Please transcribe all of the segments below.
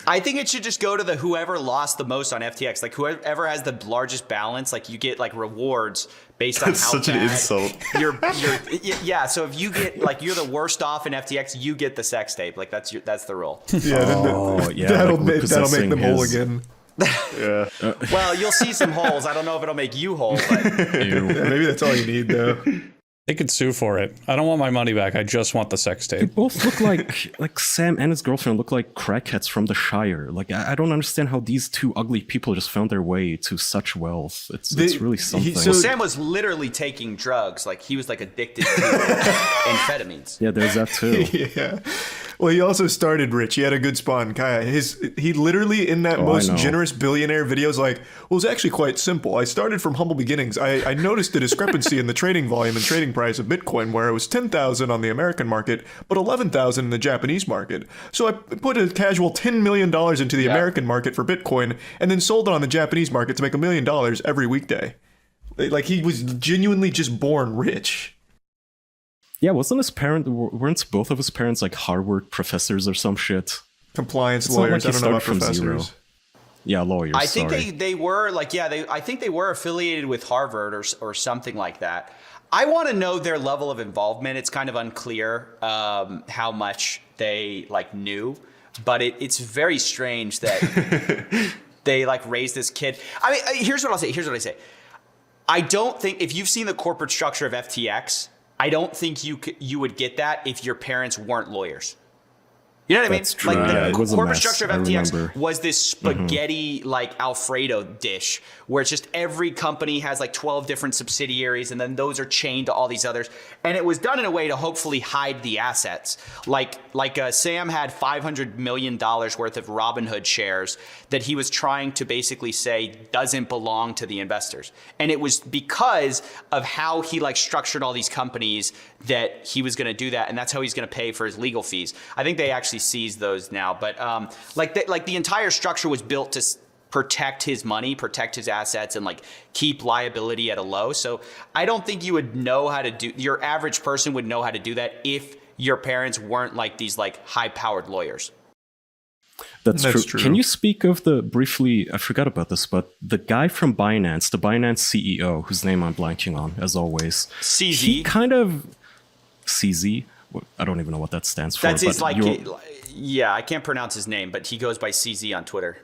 I think it should just go to the whoever lost the most on FTX. Like whoever has the largest balance, like you get like rewards based on how such bad an insult. Yeah. So if you get like you're the worst off in FTX, you get the sex tape. Like that's the rule. Yeah, that'll make them whole again. Yeah. Well, you'll see some holes. I don't know if it'll make you whole, but Maybe that's all you need though. They could sue for it. I don't want my money back. I just want the sex They tape. both look like Sam and his girlfriend look like crackheads from the Shire. Like I don't understand how these two ugly people just found their way to such wealth. It's really something. Well, Sam was literally taking drugs. Like he was like addicted to amphetamines. Yeah, there's that too. Yeah. Well, he also started rich. He had a good spawn. Kaya, he literally in that most generous billionaire video is like, well, it's actually quite simple. I started from humble beginnings. I noticed a discrepancy in the trading volume and trading price of Bitcoin where it was 10,000 on the American market, but 11,000 in the Japanese market. So I put a casual $10 million into the American market for Bitcoin and then sold it on the Japanese market to make $1 million every weekday. Like he was genuinely just born rich. Yeah, weren't both of his parents like Harvard professors or some shit? Compliance lawyers. I don't know about professors. Yeah, lawyers. I think they were like, I think they were affiliated with Harvard or something like that. I want to know their level of involvement. It's kind of unclear how much they like knew, but it's very strange that they like raised this kid. I mean, here's what I say. I don't think if you've seen the corporate structure of FTX, I don't think you would get that if your parents weren't lawyers. You know what I mean? True. Like the corporate structure of FTX was this spaghetti like Alfredo dish where it's just every company has like 12 different subsidiaries and then those are chained to all these others. And it was done in a way to hopefully hide the assets. Like Sam had $500 million worth of Robinhood shares that he was trying to basically say doesn't belong to the investors. And it was because of how he like structured all these companies that he was going to do that. And that's how he's going to pay for his legal fees. I think they actually seized those now, but the entire structure was built to protect his money, protect his assets, and like keep liability at a low. So I don't think you would know how to do. Your average person would know how to do that if your parents weren't like these like high-powered lawyers. That's true. Can you speak of briefly, I forgot about this, but the guy from Binance, the Binance CEO, whose name I'm blanking on, as always. CZ. He kind of... CZ? I don't even know what that stands for. That's his, I can't pronounce his name, but he goes by CZ on Twitter.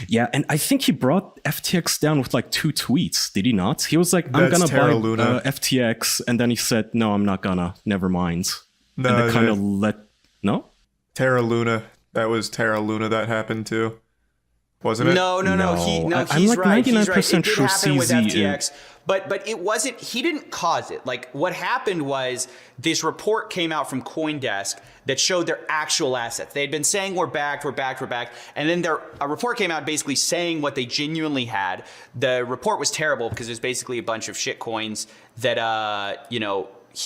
Yeah, and I think he brought FTX down with like 2 tweets, did he not? He was like, I'm That's gonna buy FTX, and then he said, no, I'm not gonna, never mind. No, and they kind of No? Terra Luna. That was Terra Luna that happened to, wasn't it? No. I'm like right. 99% sure happen with CZ FTX, but it wasn't. He didn't cause it. Like what happened was this report came out from CoinDesk that showed their actual assets. They had been saying we're back, and then a report came out basically saying what they genuinely had. The report was terrible because it was basically a bunch of shit coins that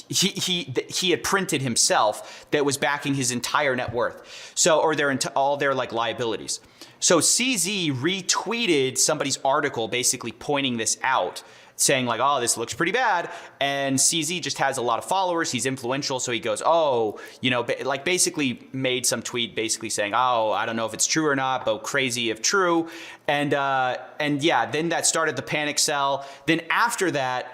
he had printed himself that was backing his entire net worth. So, or all their like liabilities. So CZ retweeted somebody's article basically pointing this out, saying like, oh, this looks pretty bad. And CZ just has a lot of followers. He's influential. So he goes, like basically made some tweet basically saying, oh, I don't know if it's true or not, but crazy if true. And then that started the panic sell. Then after that,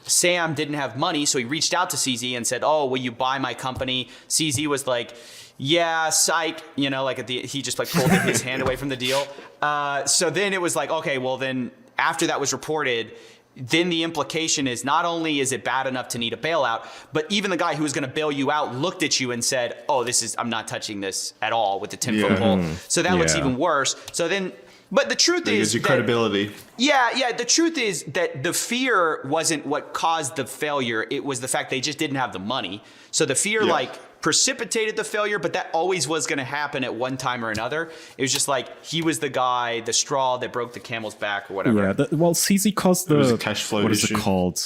Sam didn't have money, so he reached out to CZ and said, oh, will you buy my company? CZ was like, yeah, psych, he just like pulled his hand away from the deal. So then it was like, okay, well then after that was reported, then the implication is not only is it bad enough to need a bailout, but even the guy who was going to bail you out looked at you and said, oh, I'm not touching this at all with the 10-foot pole. So that looks even worse. So then... But the truth is gives you credibility. Yeah. The truth is that the fear wasn't what caused the failure. It was the fact they just didn't have the money. So the fear precipitated the failure, but that always was going to happen at one time or another. It was just like he was the guy, the straw that broke the camel's back or whatever. Yeah. CZ caused the cash flow what issue. Is it called?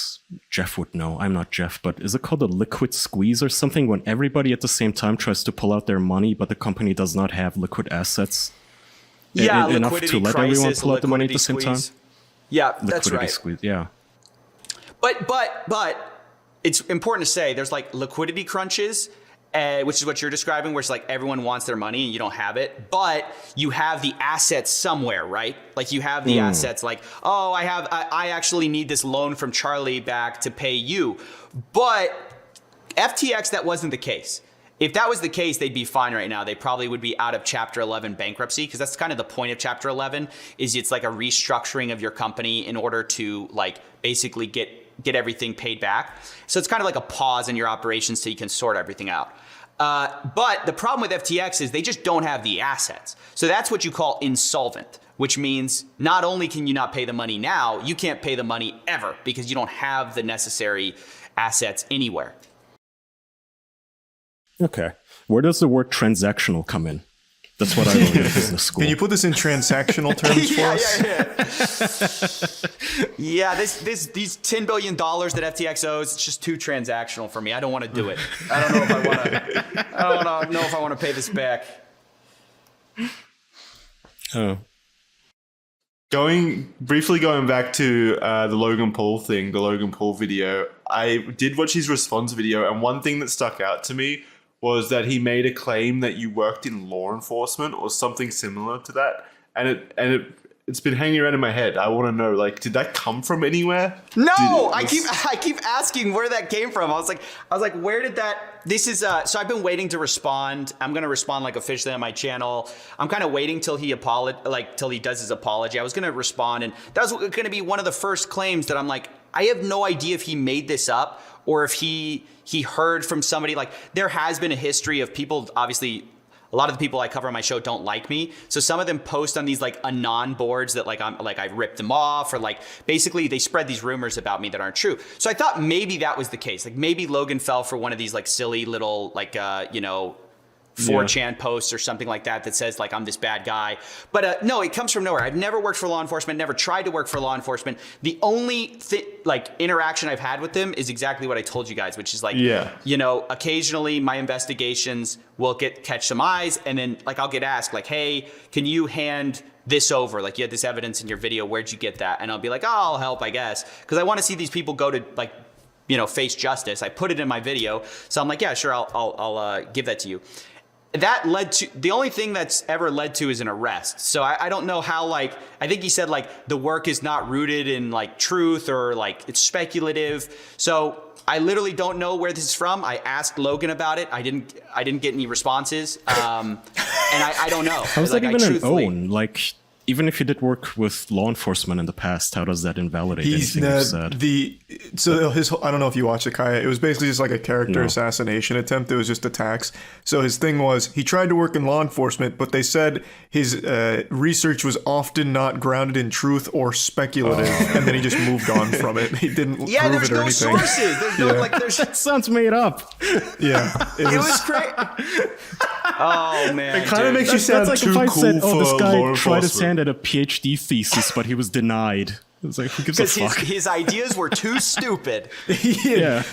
Jeff would know. I'm not Jeff, but is it called the liquid squeeze or something? When everybody at the same time tries to pull out their money, but the company does not have liquid assets. Yeah, enough to let everyone pull out the money at the same time. Yeah, that's right. Squeeze, yeah. But it's important to say there's like liquidity crunches which is what you're describing, where it's like everyone wants their money and you don't have it, but you have the assets somewhere, right? Like you have the assets like, oh, I actually need this loan from Charlie back to pay you. But FTX, that wasn't the case. If that was the case, they'd be fine right now. They probably would be out of Chapter 11 bankruptcy, because that's kind of the point of Chapter 11, is it's like a restructuring of your company in order to like basically get everything paid back. So it's kind of like a pause in your operations so you can sort everything out. But the problem with FTX is they just don't have the assets. So that's what you call insolvent, which means not only can you not pay the money now, you can't pay the money ever because you don't have the necessary assets anywhere. Okay. Where does the word transactional come in? That's what I learned in business school. Can you put this in transactional terms for us? Yeah, these $10 billion that FTX owes, it's just too transactional for me. I don't want to do it. I don't know if I want to pay this back. Oh. Going back to the Logan Paul thing, the Logan Paul video, I did watch his response video, and one thing that stuck out to me was that he made a claim that you worked in law enforcement or something similar to that, and it's been hanging around in my head. I want to know, like, did that come from anywhere? No, I keep asking where that came from. I was like, where did that? This is so I've been waiting to respond. I'm gonna respond like officially on my channel. I'm kind of waiting till he does his apology. I was gonna respond, and that was gonna be one of the first claims that I'm like, I have no idea if he made this up or if he heard from somebody. Like, there has been a history of people, obviously. A lot of the people I cover on my show don't like me. So some of them post on these like anon boards that I ripped them off, or like basically they spread these rumors about me that aren't true. So I thought maybe that was the case. Like maybe Logan fell for one of these like silly little 4chan posts or something like that says like I'm this bad guy. But no, it comes from nowhere. I've never worked for law enforcement, never tried to work for law enforcement. The only interaction I've had with them is exactly what I told you guys, which is like, occasionally my investigations will catch some eyes, and then like I'll get asked like, hey, can you hand this over? Like, you had this evidence in your video, where'd you get that? And I'll be like, oh, I'll help, I guess. Because I want to see these people go to like, face justice. I put it in my video. So I'm like, yeah, sure, I'll give that to you. That led to, the only thing that's ever led to is an arrest. So I don't know how, like, I think he said like the work is not rooted in like truth, or like it's speculative. So I literally don't know where this is from. I asked Logan about it. I didn't get any responses. And I don't know. How's that even an own? Like, even if you did work with law enforcement in the past, how does that invalidate anything you've said? I don't know if you watched it, Kaya. It was basically just like a character assassination attempt. It was just attacks. So his thing was he tried to work in law enforcement, but they said his research was often not grounded in truth or speculative, and then he just moved on from it. He didn't prove there's it or no anything. Sources. There's no there's. That sounds made up. Yeah, It was great. Oh man, It kind of makes you sound That's like too if I cool said, for this guy law tried his enforcement. hand at a PhD thesis, but he was denied. It's like, who gives a because fuck? his ideas were too stupid. Yeah.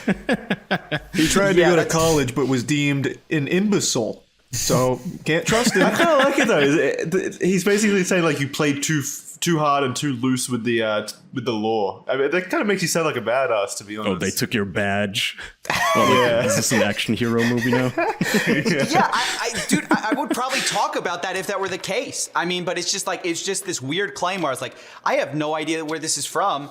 He tried to go to college, but was deemed an imbecile. So can't trust him. I kind of like it though. He's basically saying like you played too hard and too loose with the law. I mean, that kind of makes you sound like a badass, to be honest. Oh, they took your badge. Is this an action hero movie now? Yeah, dude, I would probably talk about that if that were the case. I mean, but it's just this weird claim where I was like, I have no idea where this is from.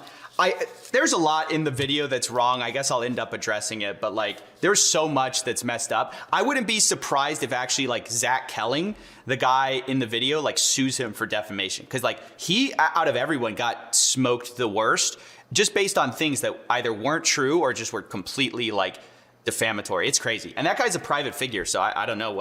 There's a lot in the video that's wrong. I guess I'll end up addressing it, but like there's so much that's messed up. I wouldn't be surprised if actually like Zach Kelling, the guy in the video, like sues him for defamation, because like he, out of everyone, got smoked the worst just based on things that either weren't true or just were completely like defamatory. It's crazy. And that guy's a private figure, so I don't know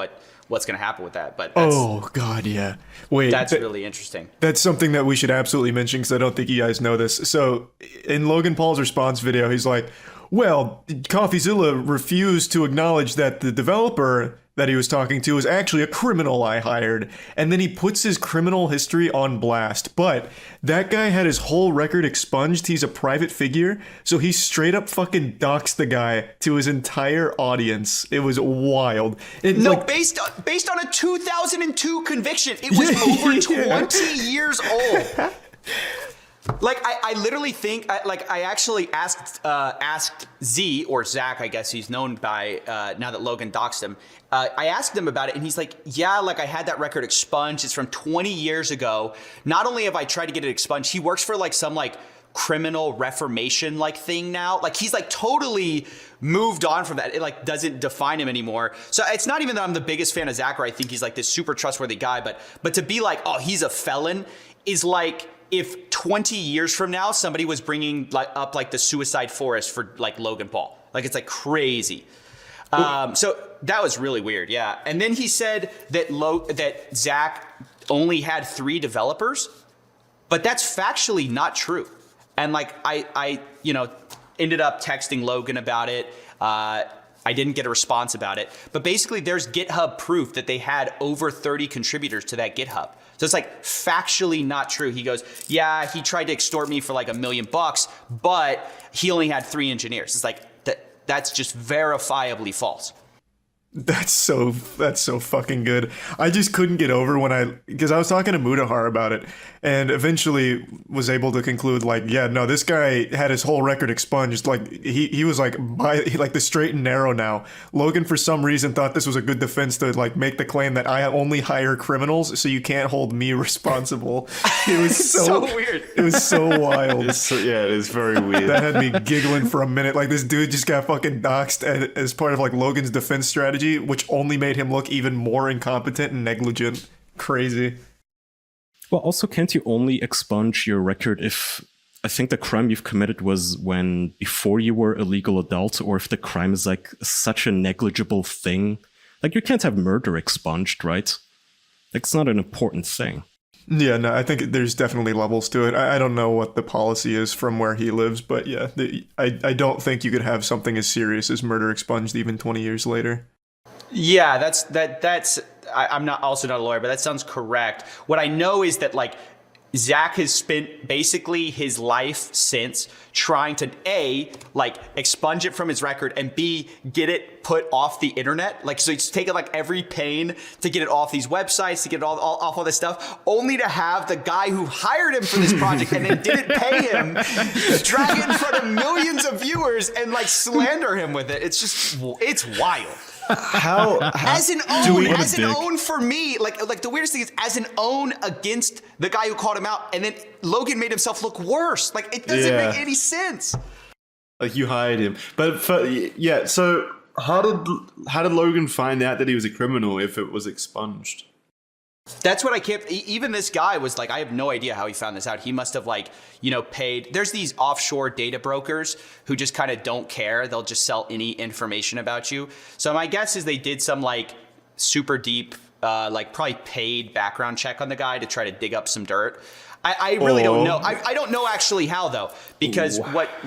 what's going to happen with that. But Oh God, yeah. Wait, that's really interesting. That's something that we should absolutely mention, because I don't think you guys know this. So in Logan Paul's response video, he's like, well, CoffeeZilla refused to acknowledge that the developer that he was talking to was actually a criminal I hired. And then he puts his criminal history on blast. But that guy had his whole record expunged. He's a private figure. So he straight up fucking doxed the guy to his entire audience. It was wild. Based on a 2002 conviction. It was over 20 years old. Like I literally think I actually asked Z or Zach, I guess he's known by now that Logan doxed him. I asked him about it, and he's like, yeah, like I had that record expunged. It's from 20 years ago. Not only have I tried to get it expunged, he works for like some like criminal reformation like thing now. Like he's like totally moved on from that. It like doesn't define him anymore. So it's not even that I'm the biggest fan of Zach, or I think he's like this super trustworthy guy, but to be like, oh, he's a felon is like if 20 years from now somebody was bringing like up like the suicide forest for like Logan Paul. Like it's like crazy. So that was really weird, yeah. And then he said that that Zach only had 3 developers, but that's factually not true. And like I ended up texting Logan about it. I didn't get a response about it, but basically there's GitHub proof that they had over 30 contributors to that GitHub. So it's like factually not true. He goes, yeah, he tried to extort me for like $1 million, but he only had 3 engineers. It's like that's just verifiably false. That's so fucking good. I just couldn't get over because I was talking to Mudahar about it, and eventually was able to conclude like, yeah, no, this guy had his whole record expunged. Like he was like the straight and narrow now. Logan for some reason thought this was a good defense to like make the claim that I only hire criminals, so you can't hold me responsible. It was so weird. It was so wild. Yeah, it is very weird. That had me giggling for a minute. Like this dude just got fucking doxxed as part of like Logan's defense strategy, which only made him look even more incompetent and negligent. Crazy. Well, also, can't you only expunge your record if I think the crime you've committed was before you were a legal adult, or if the crime is like such a negligible thing? Like you can't have murder expunged, right? Like it's not an important thing. Yeah, no, I think there's definitely levels to it. I don't know what the policy is from where he lives, but yeah, I don't think you could have something as serious as murder expunged even 20 years later. Yeah, that's I'm not a lawyer, but that sounds correct. What I know is that like Zach has spent basically his life since trying to A, like expunge it from his record, and B, get it put off the internet. Like, so he's taken like every pain to get it off these websites, to get it off all this stuff, only to have the guy who hired him for this project and then didn't pay him drag it in front of millions of viewers and like slander him with it. It's wild. How as an own for me, like the weirdest thing is as an own against the guy who called him out, and then Logan made himself look worse. Like it doesn't make any sense. Like you hired him, but so how did Logan find out that he was a criminal if it was expunged? That's what I can't. Even this guy was like, I have no idea how he found this out. He must have paid. There's these offshore data brokers who just kind of don't care. They'll just sell any information about you. So my guess is they did some like super deep, probably paid background check on the guy to try to dig up some dirt. I really don't know. I don't know actually how though, because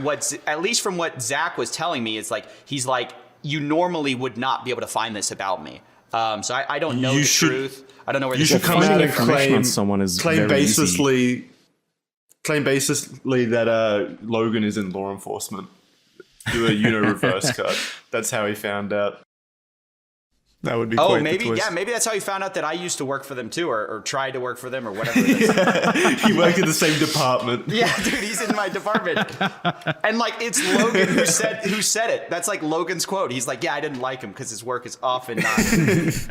what's at least from what Zach was telling me is like he's like, you normally would not be able to find this about me. So I don't know the truth. I don't know where you should come out and claim someone is claim baselessly that Logan is in law enforcement. Do a reverse cut. That's how he found out. That would be quite the twist. Maybe that's how he found out that I used to work for them too, or tried to work for them, or whatever it is. He worked in the same department. Yeah, dude, he's in my department. And like it's Logan who said it. That's like Logan's quote. He's like, yeah, I didn't like him because his work is often not.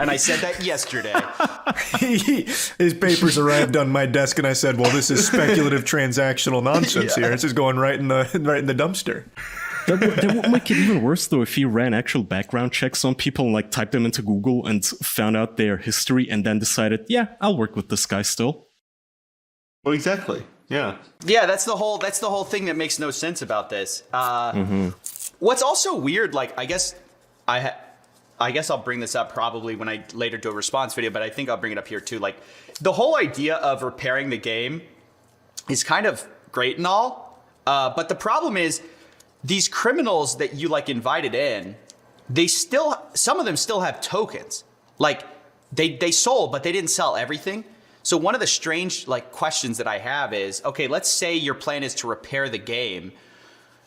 And I said that yesterday. His papers arrived on my desk, and I said, well, this is speculative transactional nonsense here. This is going right in the dumpster. That would make it even worse, though, if he ran actual background checks on people and like typed them into Google and found out their history and then decided, yeah, I'll work with this guy still. Well, exactly. Yeah. Yeah, that's the whole thing that makes no sense about this. What's also weird, like I guess I'll bring this up probably when I later do a response video, but I think I'll bring it up here too. Like the whole idea of repairing the game is kind of great and all, but the problem is, these criminals that you like invited in, some of them still have tokens. Like they sold, but they didn't sell everything. So one of the strange like questions that I have is, okay, let's say your plan is to repair the game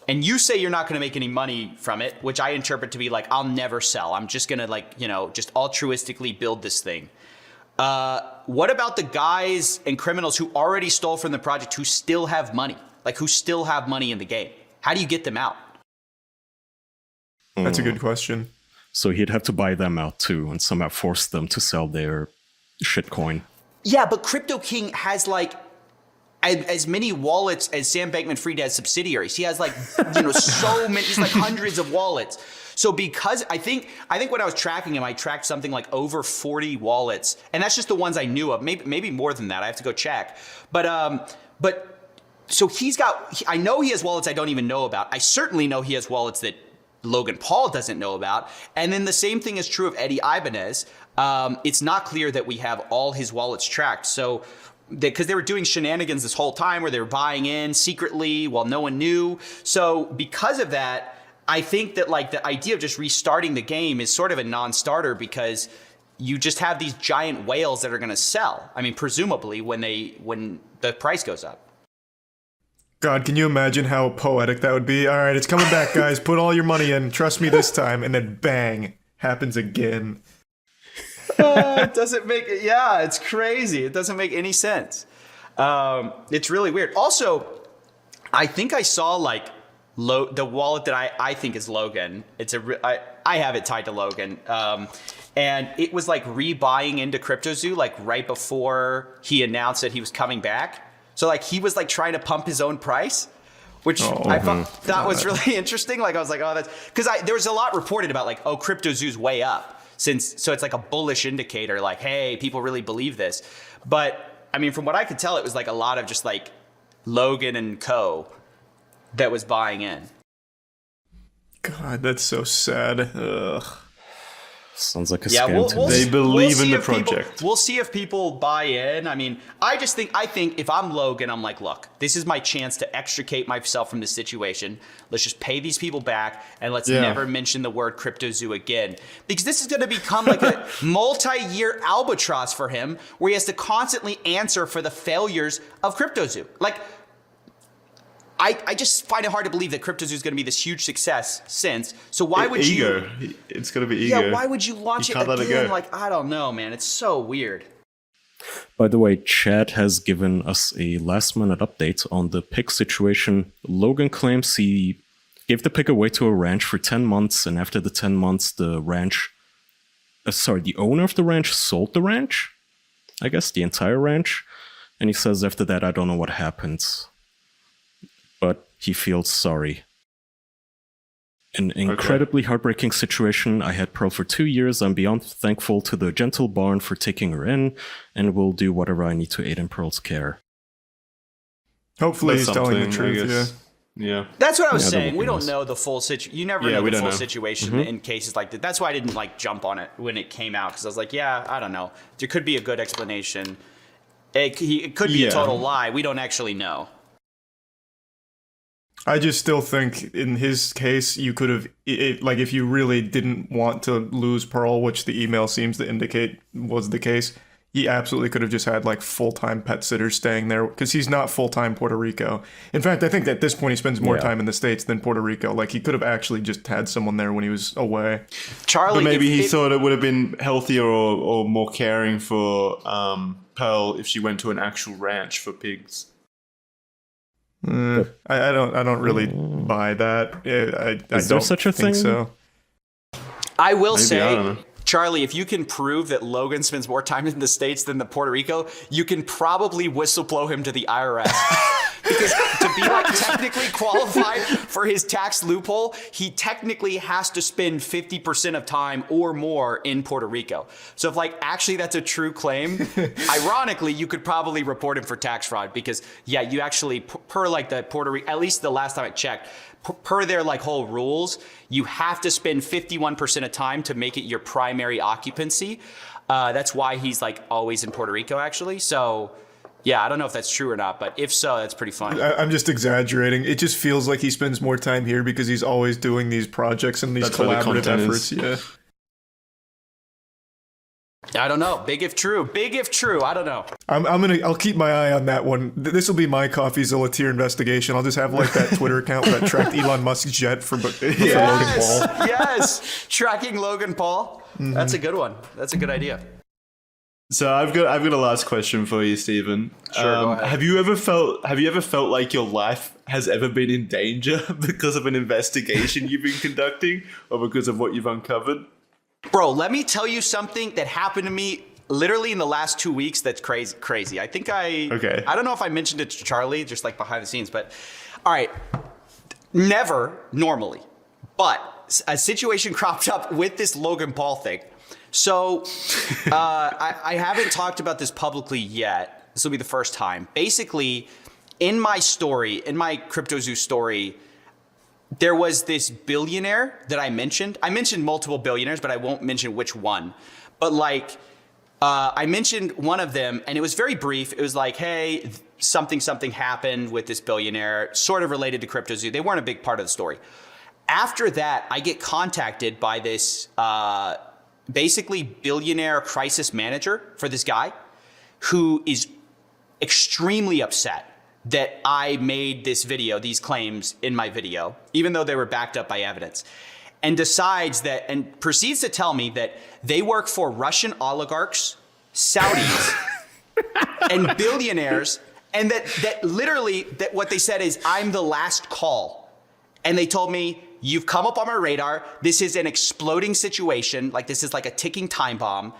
and you say you're not going to make any money from it, which I interpret to be like, I'll never sell. I'm just going to just altruistically build this thing. What about the guys and criminals who already stole from the project who still have money? Like, who still have money in the game? How do you get them out? That's a good question. So he'd have to buy them out too and somehow force them to sell their shitcoin. Yeah, but Crypto King has like as many wallets as Sam Bankman-Fried has subsidiaries. He has like, so many, he's like hundreds of wallets. So because I think when I was tracking him, I tracked something like over 40 wallets, and that's just the ones I knew of. Maybe more than that. I have to go check. But so I know he has wallets I don't even know about. I certainly know he has wallets that Logan Paul doesn't know about. And then the same thing is true of Eddie Ibanez. It's not clear that we have all his wallets tracked. So because they were doing shenanigans this whole time where they were buying in secretly while no one knew. So because of that, I think that like the idea of just restarting the game is sort of a non-starter because you just have these giant whales that are going to sell. I mean, presumably when the price goes up. God, can you imagine how poetic that would be? All right, it's coming back, guys. Put all your money in. Trust me this time. And then bang, happens again. It doesn't make it. Yeah, it's crazy. It doesn't make any sense. It's really weird. Also, I think I saw like the wallet that I think is Logan. I have it tied to Logan. And it was like rebuying into CryptoZoo like right before he announced that he was coming back. So like he was like trying to pump his own price, which I thought that was really interesting. Like I was like, oh, that's because there was a lot reported about like, oh, CryptoZoo's way up so it's like a bullish indicator. Like, hey, people really believe this. But I mean, from what I could tell, it was like a lot of just like Logan and co that was buying in. God, that's so sad. Ugh. Sounds like a scam to me. They believe in the project. We'll see if people buy in. I mean, I think if I'm Logan, I'm like, look, this is my chance to extricate myself from this situation. Let's just pay these people back and let's never mention the word CryptoZoo again. Because this is going to become like a multi-year albatross for him where he has to constantly answer for the failures of CryptoZoo. Like, I just find it hard to believe that CryptoZoo is going to be this huge success since. So why would ego. It's going to be ego. Yeah, why would you launch it again? Like, I don't know, man. It's so weird. By the way, Chad has given us a last-minute update on the pig situation. Logan claims he gave the pig away to a ranch for 10 months, and after the 10 months, the owner of the ranch sold the ranch? I guess the entire ranch. And he says after that, I don't know what happened. But he feels sorry. An incredibly heartbreaking situation. I had Pearl for 2 years. I'm beyond thankful to the gentle barn for taking her in, and will do whatever I need to aid in Pearl's care. Hopefully he's telling the truth, yeah. That's what I was saying. We don't know the full situation. You never know the full situation Mm-hmm. in cases like that. That's why I didn't like jump on it when it came out, because I was like, yeah, I don't know. There could be a good explanation. It could be a total lie. We don't actually know. I just still think in his case, you could have, like, if you really didn't want to lose Pearl, which the email seems to indicate was the case, he absolutely could have just had, like, full-time pet sitters staying there, because he's not full-time Puerto Rico. In fact, I think at this point he spends more time in the States than Puerto Rico. Like, he could have actually just had someone there when he was away. Charlie, but maybe he thought it would have been healthier or more caring for Pearl if she went to an actual ranch for pigs. I don't really buy that. Is there such a thing? So. I will say, Charlie, if you can prove that Logan spends more time in the States than the Puerto Rico, you can probably whistleblow him to the IRS. Because to be like technically qualified for his tax loophole, he technically has to spend 50% of time or more in Puerto Rico. So if like actually that's a true claim, ironically, you could probably report him for tax fraud because you actually per like the Puerto Rico, at least the last time I checked, per their like whole rules, you have to spend 51% of time to make it your primary occupancy. That's why he's like always in Puerto Rico actually. So yeah, I don't know if that's true or not, but if so, that's pretty funny. I'm just exaggerating. It just feels like he spends more time here because he's always doing these projects and these collaborative efforts. Yeah. I don't know. Big if true. I don't know. I'll keep my eye on that one. This will be my CoffeeZilla tier investigation. I'll just have like that Twitter account that tracked Elon Musk's jet for Logan Paul. Yes. Tracking Logan Paul. Mm-hmm. That's a good one. That's a good idea. So I've got a last question for you, Stephen. Sure, go ahead. Have you ever felt like your life has ever been in danger because of an investigation you've been conducting, or because of what you've uncovered? Bro, let me tell you something that happened to me literally in the last 2 weeks that's crazy. I think I don't know if I mentioned it to Charlie, just like behind the scenes, but all right. Never normally, but a situation cropped up with this Logan Paul thing. So I haven't talked about this publicly yet. This will be the first time. Basically, in my story, in my CryptoZoo story, there was this billionaire that I mentioned. I mentioned multiple billionaires, but I won't mention which one. But like, I mentioned one of them, and it was very brief. It was like, hey, something happened with this billionaire, sort of related to CryptoZoo. They weren't a big part of the story. After that, I get contacted by this basically billionaire crisis manager for this guy who is extremely upset that I made this video, these claims in my video, even though they were backed up by evidence, and decides that, and proceeds to tell me that they work for Russian oligarchs, Saudis, and billionaires, and that literally that what they said is I'm the last call. And they told me, you've come up on my radar. This is an exploding situation. Like this is like a ticking time bomb.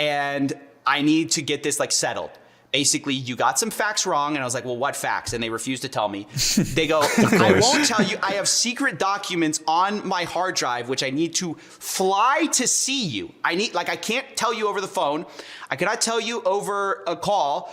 And I need to get this like settled. Basically, you got some facts wrong. And I was like, well, what facts? And they refused to tell me. They go, I won't tell you. I have secret documents on my hard drive, which I need to fly to see you. I can't tell you over the phone. I cannot tell you over a call.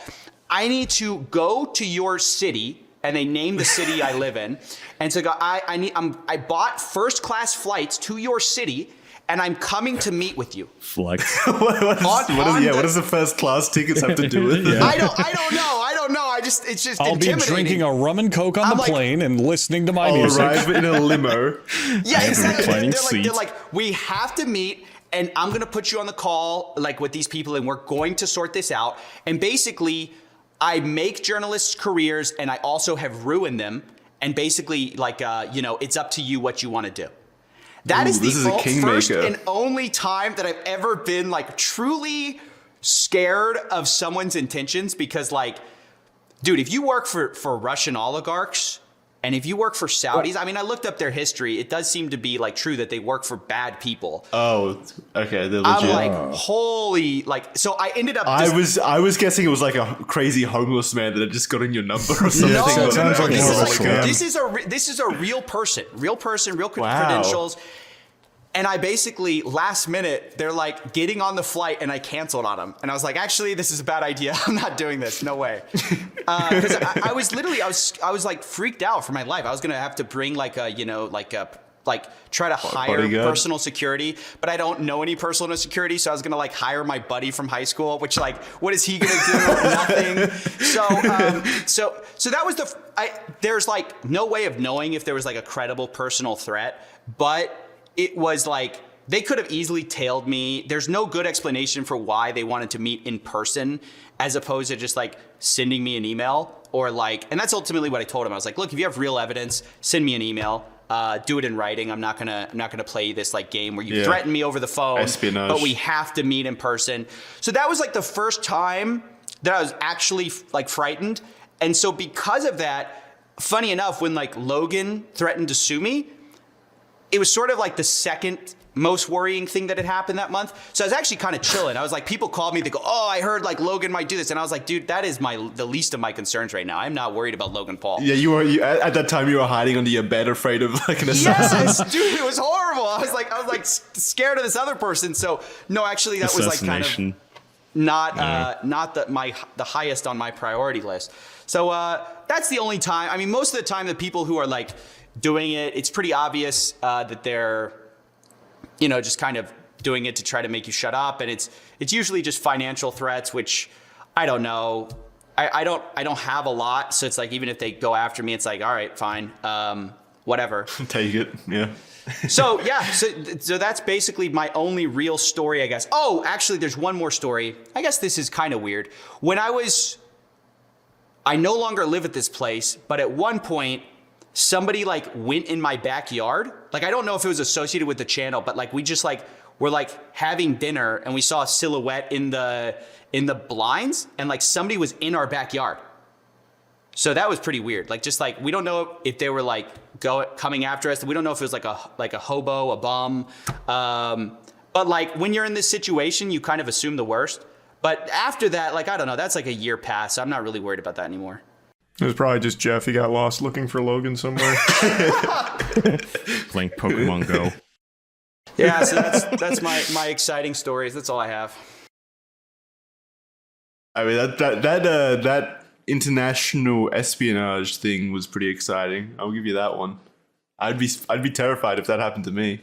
I need to go to your city. And they named the city I live in. And so I bought first class flights to your city, and I'm coming to meet with you. Flex. What does the first class tickets have to do with it? I don't know. It's just I'll be intimidating. drinking a rum and coke on the plane and listening to my music. Arrive in a limo. Yeah, exactly. Reclining They're like, we have to meet, and I'm gonna put you on the call like with these people, and we're going to sort this out. And basically, I make journalists' careers, and I also have ruined them. And basically, like, it's up to you what you want to do. That is the first and only time that I've ever been like truly scared of someone's intentions, because like, dude, if you work for Russian oligarchs and if you work for Saudis, I mean, I looked up their history. It does seem to be like true that they work for bad people. Oh, okay. They're legit. I'm like, holy, like, so I ended up. I was guessing it was like a crazy homeless man that had just got in your number or something. No. This is a real person, real credentials. And I basically, last minute, they're like getting on the flight, and I canceled on them. And I was like, actually, this is a bad idea. I'm not doing this. No way. Because I was like freaked out for my life. I was going to have to bring like try to hire personal security, but I don't know any personal security. So I was going to like hire my buddy from high school, which like, what is he going to do? Nothing. So that was there's like no way of knowing if there was like a credible personal threat, but it was like they could have easily tailed me. There's no good explanation for why they wanted to meet in person as opposed to just like sending me an email or like, and that's ultimately what I told him. I was like, look, if you have real evidence, send me an email. Do it in writing. I'm not gonna play this like game where you threaten me over the phone, espionage. But we have to meet in person. So that was like the first time that I was actually like frightened. And so because of that, funny enough, when like Logan threatened to sue me, it was sort of like the second most worrying thing that had happened that month. So I was actually kind of chilling. I was like, people called me, they go, oh, I heard like Logan might do this. And I was like, dude, that is the least of my concerns right now. I'm not worried about Logan Paul. Yeah, you were at that time you were hiding under your bed afraid of like an assassin. Yes, dude, it was horrible. I was like scared of this other person. So no, actually that was like kind of not the highest on my priority list. So that's the only time. I mean, most of the time the people who are like doing it, it's pretty obvious that they're, just kind of doing it to try to make you shut up. And it's usually just financial threats, which I don't know. I don't have a lot. So it's like, even if they go after me, it's like, all right, fine. Whatever. Take it. Yeah. So that's basically my only real story, I guess. Oh, actually there's one more story. I guess this is kind of weird. When I no longer live at this place, but at one point, somebody like went in my backyard. Like, I don't know if it was associated with the channel, but like we just like were like having dinner and we saw a silhouette in the blinds and like somebody was in our backyard. So that was pretty weird. Like, just like, we don't know if they were like coming after us. We don't know if it was like a hobo, a bum. But like when you're in this situation, you kind of assume the worst. But after that, like, I don't know, that's like a year past. So I'm not really worried about that anymore. It was probably just Jeff. He got lost looking for Logan somewhere. Playing Pokemon Go. Yeah, so that's my exciting stories. That's all I have. I mean, that international espionage thing was pretty exciting. I'll give you that one. I'd be terrified if that happened to me.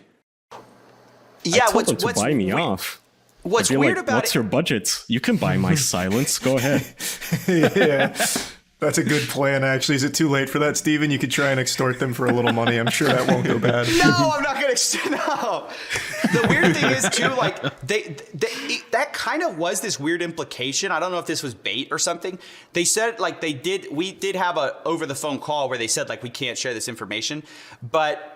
Yeah, I told them to buy me off. What's I'd be weird like, about what's your budget? You can buy my silence. Go ahead. Yeah, that's a good plan, actually. Is it too late for that, Steven? You could try and extort them for a little money. I'm sure that won't go bad. No, I'm not gonna. No. The weird thing is too, like that kind of was this weird implication. I don't know if this was bait or something. They said like we did have a over the phone call where they said like we can't share this information, but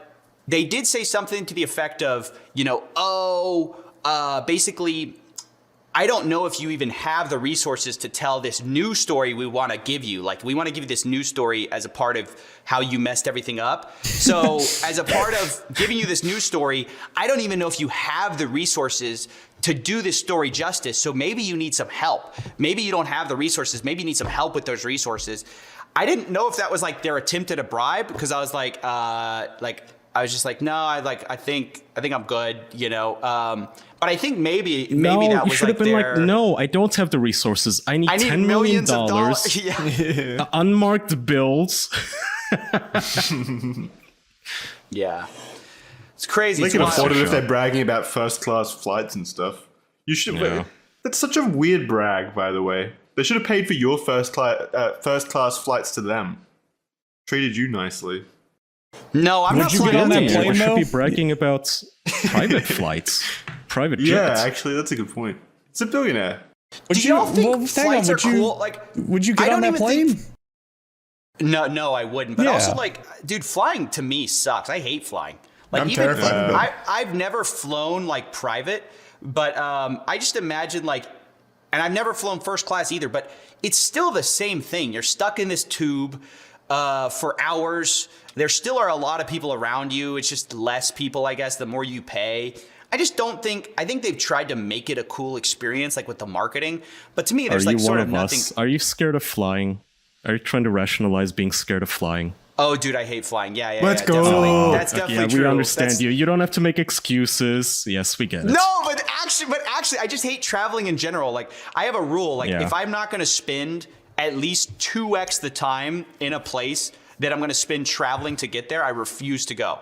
they did say something to the effect of, you know, basically, I don't know if you even have the resources to tell this new story we want to give you. Like, we want to give you this new story as a part of how you messed everything up. So as a part of giving you this new story, I don't even know if you have the resources to do this story justice. So maybe you need some help. Maybe you don't have the resources. Maybe you need some help with those resources. I didn't know if that was like their attempt at a bribe, because I was like I was just like, no, I think I'm good, you know. But I think maybe No, that you was should like have been their, like, no, I don't have the resources. I need $10 million, millions of dollars. Yeah. unmarked bills. Yeah. It's crazy. They It's can wild. afford it if they're bragging about first class flights and stuff. You should. Yeah. That's such a weird brag, by the way. They should have paid for your first class flights to them. Treated you nicely. No, I'm not Would you get flying on out that to plane, We should though? be bragging about private flights, private Yeah, jets. actually, that's a good point. It's a billionaire. Do y'all think hang on, flights are would you- cool? Like, Would you I get on don't that even plane? think- No, I wouldn't. But Yeah. also, like, dude, flying to me sucks. I hate flying. Like, I'm even terrified of it. I've never flown like private, but I just imagine like, and I've never flown first class either. But it's still the same thing. You're stuck in this tube for hours. There still are a lot of people around you. It's just less people, I guess, the more you pay. I just don't think. I think they've tried to make it a cool experience, like with the marketing. But to me, Are there's you like sort one of of nothing. us? Are you scared of flying? Are you trying to rationalize being scared of flying? Oh, dude, I hate flying. Yeah, Let's go. Definitely. That's Okay, definitely yeah, true. we understand That's- you. You don't have to make excuses. Yes, we get it. No, but actually, I just hate traveling in general. Like, I have a rule. Like, Yeah. if I'm not going to spend at least 2x the time in a place that I'm going to spend traveling to get there, I refuse to go.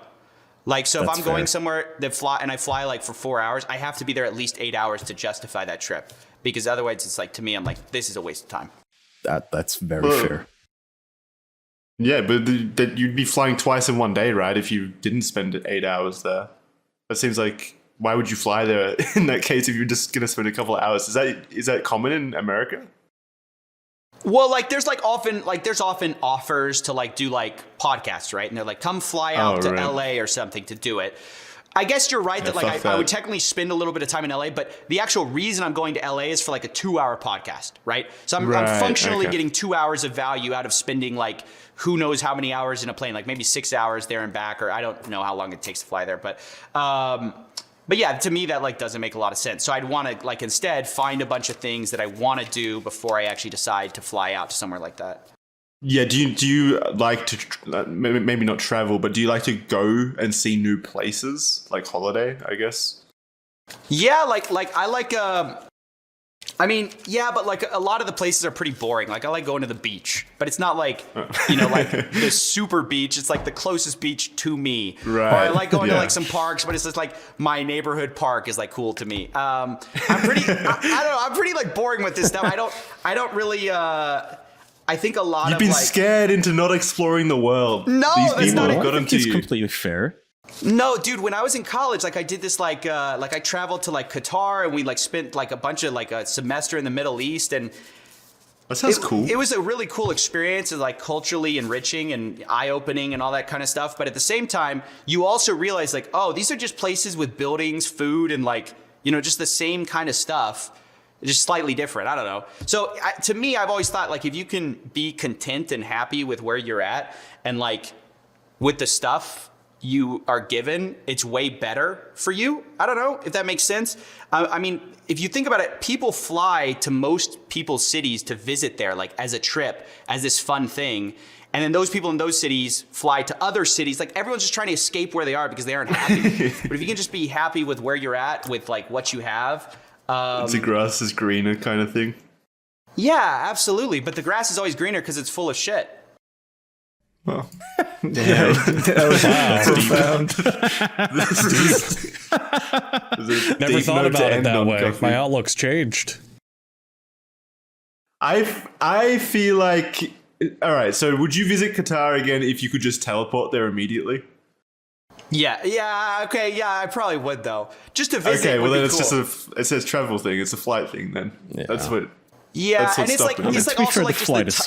Like, so if That's I'm going fair. somewhere I fly like for 4 hours, I have to be there at least 8 hours to justify that trip. Because otherwise, it's like, to me, I'm like, this is a waste of time. That's very Well, fair. Yeah, but that you'd be flying twice in one day, right? If you didn't spend 8 hours there, that seems like, why would you fly there in that case if you're just gonna spend a couple of hours? Is that common in America? Well, like there's often offers to like do like podcasts, right? And they're like, come fly out to right. LA or something to do it. I guess you're right that like fuck I would that. technically spend a little bit of time in LA, but the actual reason I'm going to LA is for like a 2-hour podcast, right? So I'm Right, functionally okay. getting 2 hours of value out of spending like who knows how many hours in a plane, like maybe 6 hours there and back, or I don't know how long it takes to fly there, but yeah, to me that like doesn't make a lot of sense. So I'd want to like instead find a bunch of things that I want to do before I actually decide to fly out to somewhere like that. Yeah. Do you like to maybe not travel, but do you like to go and see new places, like holiday? I guess. Yeah, like I like I mean, yeah, but like a lot of the places are pretty boring. Like I like going to the beach, but it's not like, you know, like the super beach. It's like the closest beach to me. Right. Or I like going to Yeah. like some parks, but it's just like my neighborhood park is like cool to me. I'm pretty, I don't know. I'm pretty like boring with this stuff. I don't really, I think a lot You've of been like, scared into not exploring the world. No, These that's people not have it. got I them think to it's you. completely fair. No, dude, when I was in college, like I did this like I traveled to like Qatar and we like spent like a bunch of like a semester in the Middle East, and That sounds cool. It was a really cool experience. It's like culturally enriching and eye-opening and all that kind of stuff. But at the same time, you also realize like, oh, these are just places with buildings, food, and like, you know, just the same kind of stuff, just slightly different. I don't know. So to me, I've always thought like if you can be content and happy with where you're at and like with the stuff you are given, it's way better for you. I don't know if that makes sense. I mean, if you think about it, people fly to most people's cities to visit there, like as a trip, as this fun thing. And then those people in those cities fly to other cities. Like everyone's just trying to escape where they are because they aren't happy. But if you can just be happy with where you're at, with like what you have. The grass is greener kind of thing. Yeah, absolutely. But the grass is always greener because it's full of shit. Well, damn, that was profound. Never thought about it that way. My outlook's changed. I feel like, all right, so would you visit Qatar again if you could just teleport there immediately? Yeah, okay, yeah, I probably would though. Just to visit. Okay, well then it's cool. just it says travel thing. It's a flight thing then. Yeah. That's what. Yeah, that's and it's like also like just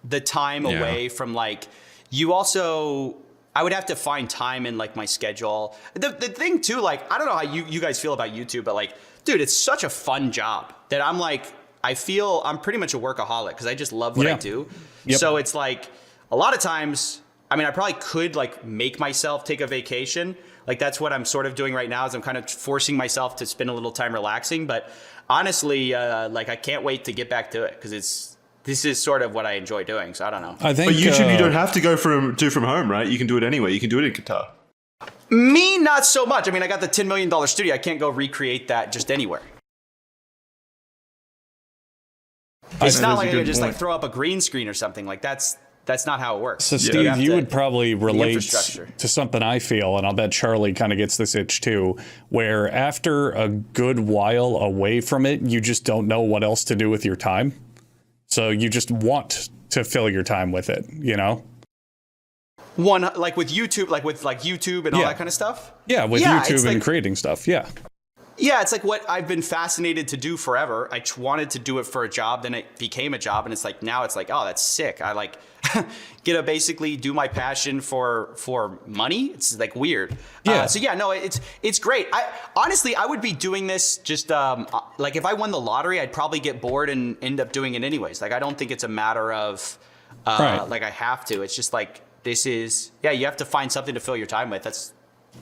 the time away from like you also. I would have to find time in like my schedule. The thing too, like I don't know how you guys feel about YouTube, but like, dude, it's such a fun job that I'm like. I feel I'm pretty much a workaholic because I just love what I do. Yep. So it's like a lot of times, I mean, I probably could like make myself take a vacation. Like that's what I'm sort of doing right now is I'm kind of forcing myself to spend a little time relaxing. But honestly, like I can't wait to get back to it because this is sort of what I enjoy doing. So I don't know. I think, but YouTube, you don't have to go do from home, right? You can do it anywhere. You can do it in Qatar. Me, not so much. I mean, I got the $10 million studio. I can't go recreate that just anywhere. It's not like I can just like throw up a green screen or something. Like that's not how it works. So Steve, you would probably relate to something I feel, and I'll bet Charlie kind of gets this itch too, where after a good while away from it, you just don't know what else to do with your time. So you just want to fill your time with it, you know? Like with YouTube, YouTube and all that kind of stuff? Yeah, with YouTube and creating stuff, yeah. Yeah, it's like what I've been fascinated to do forever. I wanted to do it for a job, then it became a job, and it's like now it's like, oh, that's sick. I like get to basically do my passion for money. It's like weird. Yeah. So yeah, no, it's great. Honestly, I would be doing this just like if I won the lottery, I'd probably get bored and end up doing it anyways. Like I don't think it's a matter of like I have to. It's just like this is you have to find something to fill your time with.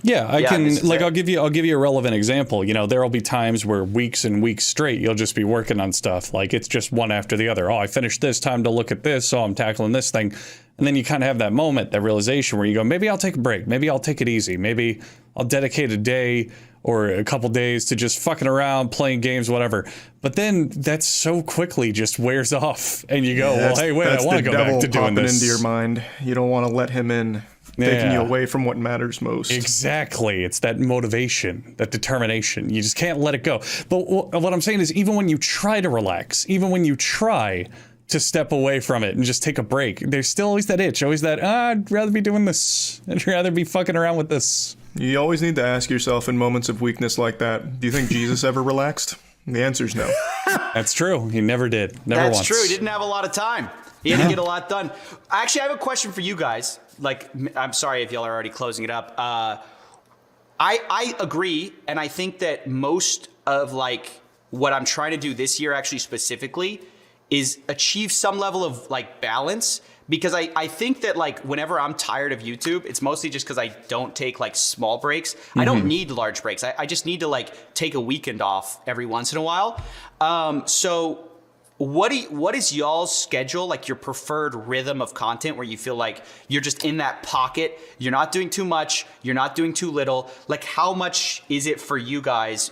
I can like I'll give you a relevant example. You know, there'll be times where weeks and weeks straight you'll just be working on stuff like it's just one after the other. Oh, I finished this, time to look at this, so I'm tackling this thing. And then you kind of have that moment, that realization where you go, maybe I'll take a break, maybe I'll take it easy, maybe I'll dedicate a day or a couple days to just fucking around, playing games, whatever. But then that so quickly just wears off and you go, well, hey, wait, I want to go back to doing this. Into your mind. You don't want to let him in. Taking you away from what matters most. Exactly. It's that motivation, that determination. You just can't let it go. But what I'm saying is even when you try to relax, even when you try to step away from it and just take a break, there's still always that itch, always that, I'd rather be doing this. I'd rather be fucking around with this. You always need to ask yourself in moments of weakness like that, do you think Jesus ever relaxed? The answer's no. That's true. He never did. Never once. That's true. He didn't have a lot of time. He had to get a lot done. Actually, I have a question for you guys. Like, I'm sorry if y'all are already closing it up. I agree, and I think that most of like what I'm trying to do this year, actually specifically, is achieve some level of like balance. Because I think that like whenever I'm tired of YouTube, it's mostly just because I don't take like small breaks. I don't need large breaks. I just need to like take a weekend off every once in a while. So what is y'all's schedule, like your preferred rhythm of content where you feel like you're just in that pocket, you're not doing too much, you're not doing too little? Like how much is it for you guys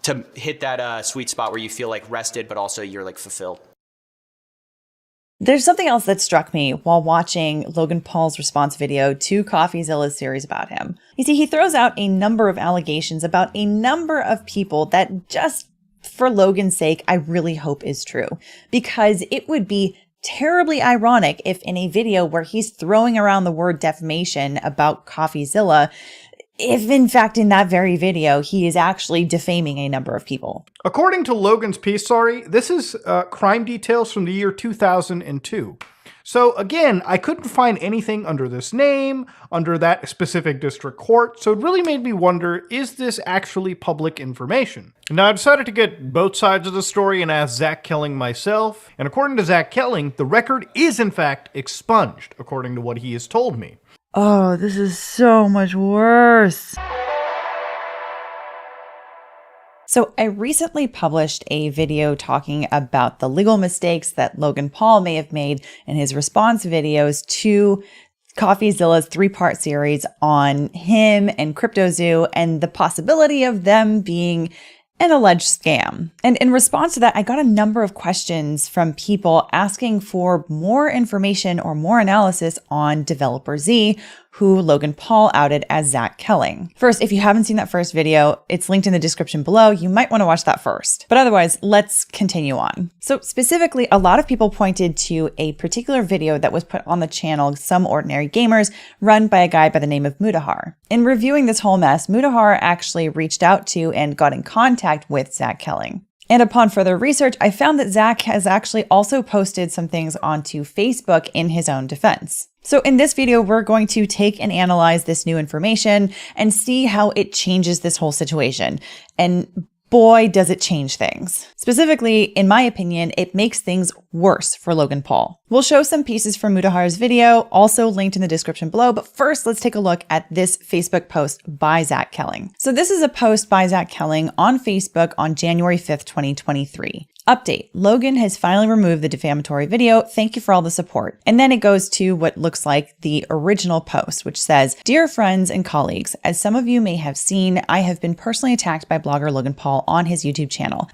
to hit that sweet spot where you feel like rested, but also you're like fulfilled? There's something else that struck me while watching Logan Paul's response video to CoffeeZilla's series about him. You see, he throws out a number of allegations about a number of people that just for Logan's sake, I really hope is true, because it would be terribly ironic if in a video where he's throwing around the word defamation about CoffeeZilla, if in fact in that very video he is actually defaming a number of people. According to Logan's piece, this is crime details from the year 2002. So again, I couldn't find anything under this name, under that specific district court, so it really made me wonder, is this actually public information? Now I decided to get both sides of the story and ask Zach Kelling myself, and according to Zach Kelling, the record is in fact expunged, according to what he has told me. Oh, this is so much worse. So I recently published a video talking about the legal mistakes that Logan Paul may have made in his response videos to CoffeeZilla's 3-part series on him and CryptoZoo and the possibility of them being an alleged scam. And in response to that, I got a number of questions from people asking for more information or more analysis on Developer Z, who Logan Paul outed as Zach Kelling. First, if you haven't seen that first video, it's linked in the description below. You might want to watch that first. But otherwise, let's continue on. So specifically, a lot of people pointed to a particular video that was put on the channel Some Ordinary Gamers, run by a guy by the name of Mudahar. In reviewing this whole mess, Mudahar actually reached out to and got in contact with Zach Kelling. And upon further research, I found that Zach has actually also posted some things onto Facebook in his own defense. So in this video, we're going to take and analyze this new information and see how it changes this whole situation. And boy, does it change things. Specifically, in my opinion, it makes things worse for Logan Paul. We'll show some pieces from Mudahar's video, also linked in the description below, but first let's take a look at this Facebook post by Zach Kelling. So this is a post by Zach Kelling on Facebook on January 5th, 2023. Update: Logan has finally removed the defamatory video. Thank you for all the support. And then it goes to what looks like the original post, which says, "Dear friends and colleagues, as some of you may have seen, I have been personally attacked by blogger Logan Paul on his YouTube channel.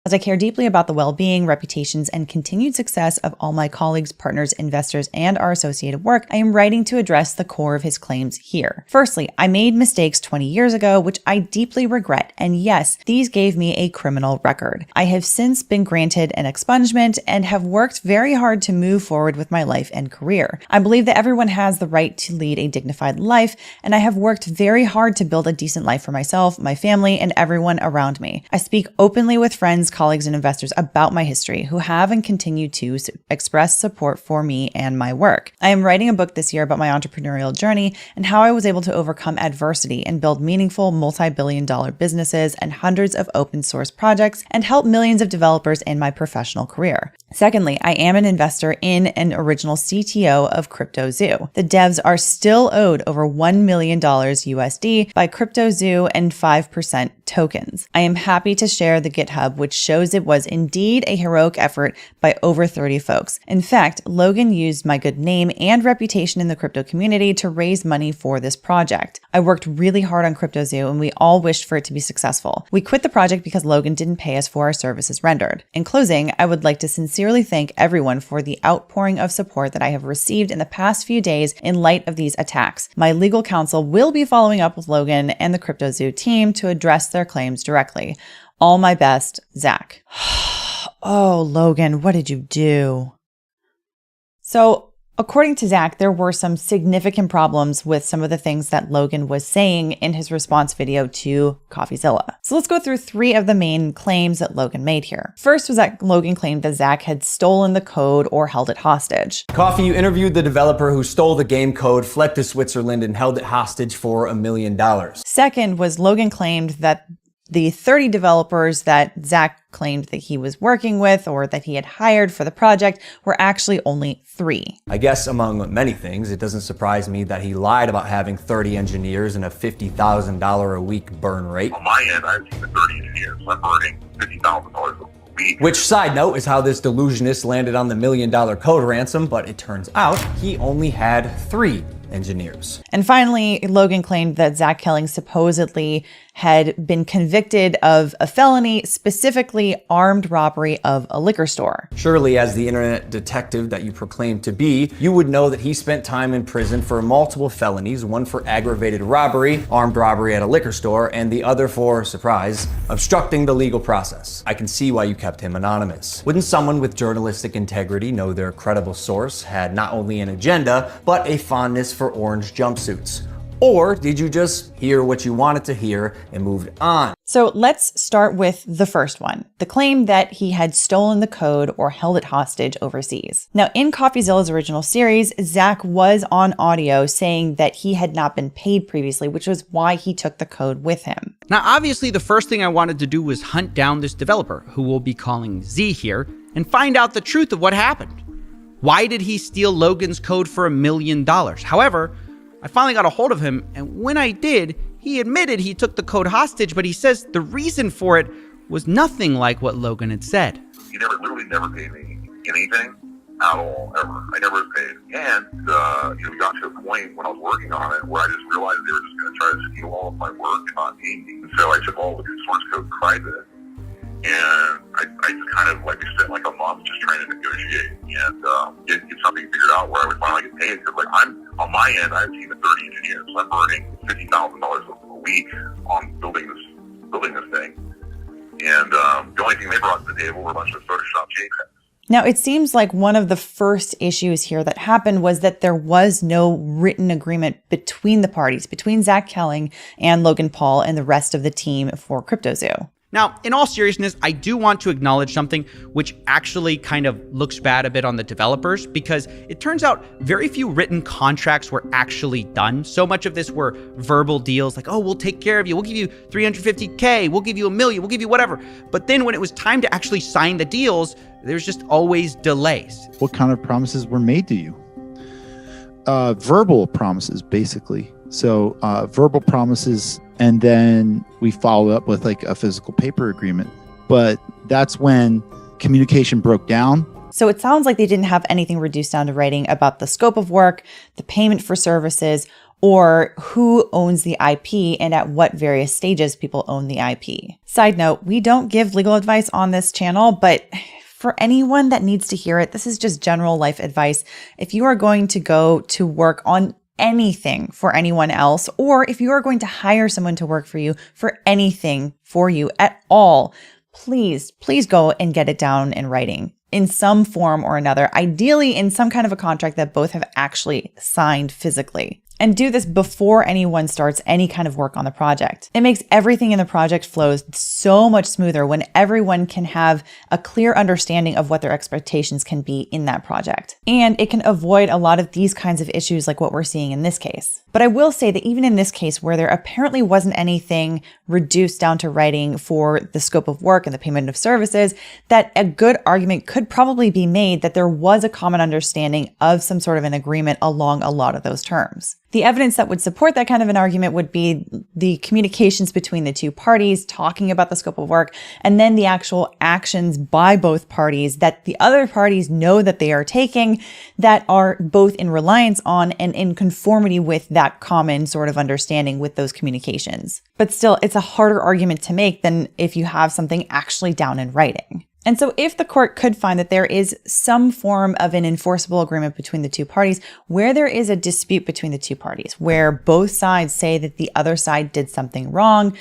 As I care deeply about the well-being, reputations, and continued success of all my colleagues, partners, investors, and our associated work, I am writing to address the core of his claims here. Firstly, I made mistakes 20 years ago, which I deeply regret, and yes, these gave me a criminal record. I have since been granted an expungement and have worked very hard to move forward with my life and career. I believe that everyone has the right to lead a dignified life, and I have worked very hard to build a decent life for myself, my family, and everyone around me. I speak openly with friends, colleagues, and investors about my history who have and continue to express support for me and my work. I am writing a book this year about my entrepreneurial journey and how I was able to overcome adversity and build meaningful multi-billion-dollar businesses and hundreds of open source projects and help millions of developers in my professional career. Secondly, I am an investor in an original CTO of CryptoZoo. The devs are still owed over $1 million USD by CryptoZoo and 5% tokens. I am happy to share the GitHub, which shows it was indeed a heroic effort by over 30 folks. In fact, Logan used my good name and reputation in the crypto community to raise money for this project. I worked really hard on CryptoZoo and we all wished for it to be successful. We quit the project because Logan didn't pay us for our services rendered. In closing, I would like to sincerely thank everyone for the outpouring of support that I have received in the past few days in light of these attacks. My legal counsel will be following up with Logan and the CryptoZoo team to address their claims directly. All my best, Zach." Oh, Logan, what did you do? So, according to Zach, there were some significant problems with some of the things that Logan was saying in his response video to CoffeeZilla. So let's go through 3 of the main claims that Logan made here. First was that Logan claimed that Zach had stolen the code or held it hostage. Coffee, you interviewed the developer who stole the game code, fled to Switzerland, and held it hostage for $1 million. Second was Logan claimed that The 30 developers that Zach claimed that he was working with or that he had hired for the project were actually only 3. I guess among many things, it doesn't surprise me that he lied about having 30 engineers and a $50,000 a week burn rate. On my end, I've seen 30 engineers. I'm burning $50,000 a week. Which, side note, is how this delusionist landed on the $1 million code ransom, but it turns out he only had 3 engineers. And finally, Logan claimed that Zach Kelling supposedly had been convicted of a felony, specifically armed robbery of a liquor store. Surely, as the internet detective that you proclaim to be, you would know that he spent time in prison for multiple felonies, one for aggravated robbery, armed robbery at a liquor store, and the other for, surprise, obstructing the legal process. I can see why you kept him anonymous. Wouldn't someone with journalistic integrity know their credible source had not only an agenda, but a fondness for orange jumpsuits? Or did you just hear what you wanted to hear and moved on? So let's start with the first one, the claim that he had stolen the code or held it hostage overseas. Now, in CoffeeZilla's original series, Zach was on audio saying that he had not been paid previously, which was why he took the code with him. Now, obviously, the first thing I wanted to do was hunt down this developer, who we'll be calling Z here, and find out the truth of what happened. Why did he steal Logan's code for $1 million? However, I finally got a hold of him, and when I did, he admitted he took the code hostage, but he says the reason for it was nothing like what Logan had said. He literally never paid me anything at all, ever. I never was paid. And, we got to a point when I was working on it where I just realized they were just going to try to steal all of my work and not pay me. And so I took all the source code private, and I just kind of, we spent like a month just trying to negotiate and get something figured out where I would finally get paid. Because on my end, I have a team of 30 engineers. I'm burning $50,000 a week on building this thing. And the only thing they brought to the table were a bunch of Photoshop JPEGs. Now, it seems like one of the first issues here that happened was that there was no written agreement between the parties, between Zach Kelling and Logan Paul and the rest of the team for CryptoZoo. Now, in all seriousness, I do want to acknowledge something which actually kind of looks bad a bit on the developers, because it turns out very few written contracts were actually done. So much of this were verbal deals like, oh, we'll take care of you. We'll give you $350K. We'll give you $1 million. We'll give you whatever. But then when it was time to actually sign the deals, there's just always delays. What kind of promises were made to you? Verbal promises, basically. So verbal promises, and then we followed up with a physical paper agreement. But that's when communication broke down. So it sounds like they didn't have anything reduced down to writing about the scope of work, the payment for services, or who owns the IP and at what various stages people own the IP. Side note, we don't give legal advice on this channel, but for anyone that needs to hear it, this is just general life advice. If you are going to go to work on anything for anyone else, or if you are going to hire someone to work for you for anything for you at all, please go and get it down in writing in some form or another, ideally in some kind of a contract that both have actually signed physically. And do this before anyone starts any kind of work on the project. It makes everything in the project flow so much smoother when everyone can have a clear understanding of what their expectations can be in that project. And it can avoid a lot of these kinds of issues like what we're seeing in this case. But I will say that even in this case, where there apparently wasn't anything reduced down to writing for the scope of work and the payment of services, that a good argument could probably be made that there was a common understanding of some sort of an agreement along a lot of those terms. The evidence that would support that kind of an argument would be the communications between the two parties talking about the scope of work, and then the actual actions by both parties that the other parties know that they are taking that are both in reliance on and in conformity with that common sort of understanding with those communications. But still, it's a harder argument to make than if you have something actually down in writing. And so if the court could find that there is some form of an enforceable agreement between the two parties, where there is a dispute between the two parties, where both sides say that the other side did something wrong,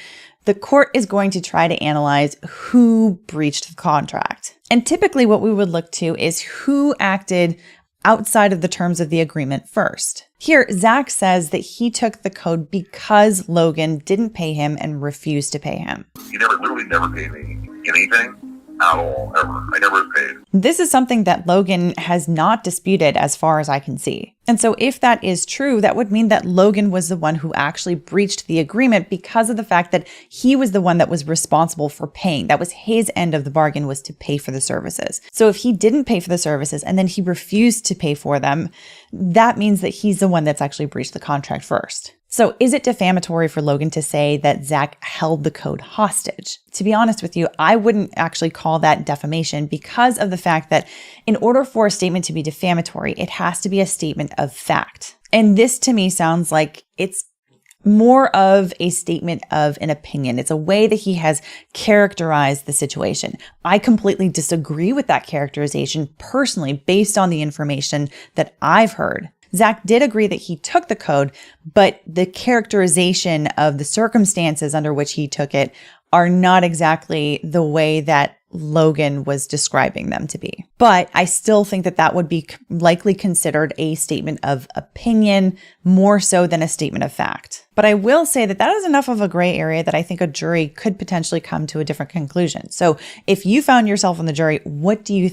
the court is going to try to analyze who breached the contract. And typically what we would look to is who acted outside of the terms of the agreement first. Here, Zach says that he took the code because Logan didn't pay him and refused to pay him. He literally never paid me anything at all, ever. I never was paid. This is something that Logan has not disputed as far as I can see. And so if that is true, that would mean that Logan was the one who actually breached the agreement because of the fact that he was the one that was responsible for paying. That was his end of the bargain, was to pay for the services. So if he didn't pay for the services and then he refused to pay for them, that means that he's the one that's actually breached the contract first. So is it defamatory for Logan to say that Zach held the code hostage? To be honest with you, I wouldn't actually call that defamation because of the fact that in order for a statement to be defamatory, it has to be a statement of fact. And this to me sounds like it's more of a statement of an opinion. It's a way that he has characterized the situation. I completely disagree with that characterization personally based on the information that I've heard. Zach did agree that he took the code, but the characterization of the circumstances under which he took it are not exactly the way that Logan was describing them to be. But I still think that that would be likely considered a statement of opinion more so than a statement of fact. But I will say that that is enough of a gray area that I think a jury could potentially come to a different conclusion. So if you found yourself on the jury, what do you